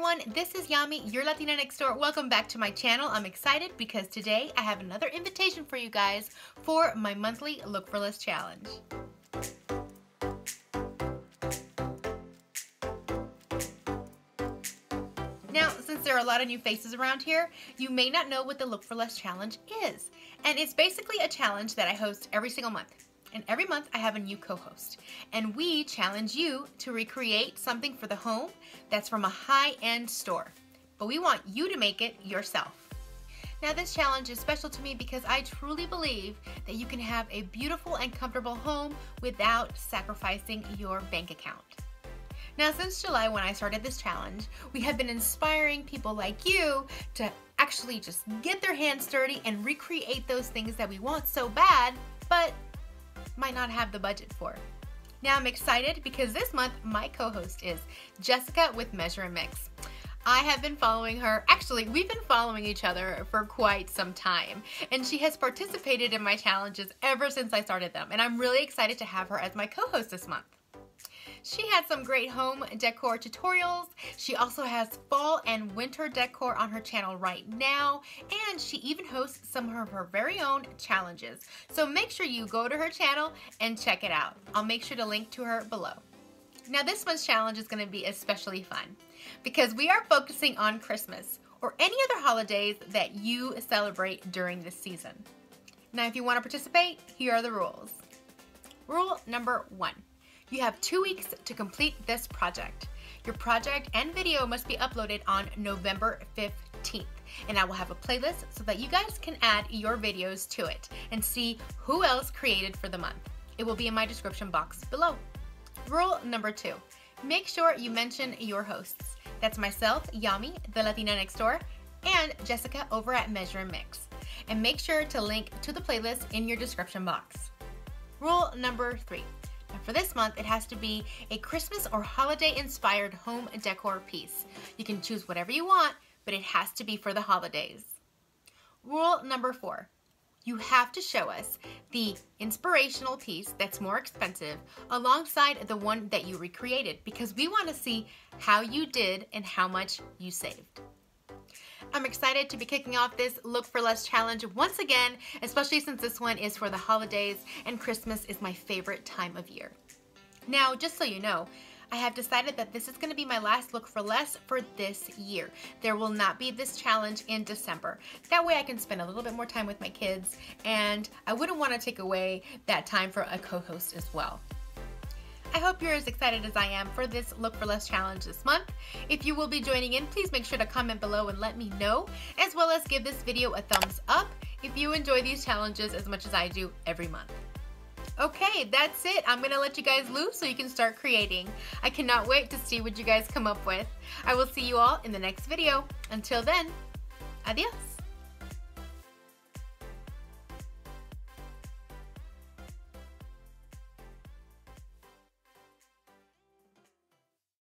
everyone, this is Yami, your Latina next door. Welcome back to my channel. I'm excited because today I have another invitation for you guys for my monthly Look for Less challenge. Now, since there are a lot of new faces around here, you may not know what the Look for Less challenge is. And it's basically a challenge that I host every single month. And every month I have a new co-host. And we challenge you to recreate something for the home that's from a high-end store. But we want you to make it yourself. Now this challenge is special to me because I truly believe that you can have a beautiful and comfortable home without sacrificing your bank account. Now since July when I started this challenge, we have been inspiring people like you to actually just get their hands dirty and recreate those things that we want so bad, but might not have the budget for. Now I'm excited because this month my co-host is Jessica with Measure and Mix. I have been following her, actually we've been following each other for quite some time, and she has participated in my challenges ever since I started them, and I'm really excited to have her as my co-host this month. She has some great home decor tutorials. She also has fall and winter decor on her channel right now, and she even hosts some of her very own challenges. So make sure you go to her channel and check it out. I'll make sure to link to her below. Now this month's challenge is going to be especially fun because we are focusing on Christmas or any other holidays that you celebrate during this season. Now if you want to participate, here are the rules. Rule number 1. You have 2 weeks to complete this project. Your project and video must be uploaded on November 15th. And I will have a playlist so that you guys can add your videos to it and see who else created for the month. It will be in my description box below. Rule number 2. Make sure you mention your hosts. That's myself, Yami, the Latina next door, and Jessica over at Measure and Mix. And make sure to link to the playlist in your description box. Rule number 3. Now for this month, it has to be a Christmas or holiday-inspired home decor piece. You can choose whatever you want, but it has to be for the holidays. Rule number 4. You have to show us the inspirational piece that's more expensive alongside the one that you recreated because we want to see how you did and how much you saved. I'm excited to be kicking off this Look for Less challenge once again, especially since this one is for the holidays and Christmas is my favorite time of year. Now, just so you know, I have decided that this is going to be my last Look for Less for this year. There will not be this challenge in December. That way I can spend a little bit more time with my kids, and I wouldn't want to take away that time for a co-host as well. I hope you're as excited as I am for this Look for Less challenge this month. If you will be joining in, please make sure to comment below and let me know, as well as give this video a thumbs up if you enjoy these challenges as much as I do every month. Okay, that's it. I'm going to let you guys loose so you can start creating. I cannot wait to see what you guys come up with. I will see you all in the next video. Until then, adios.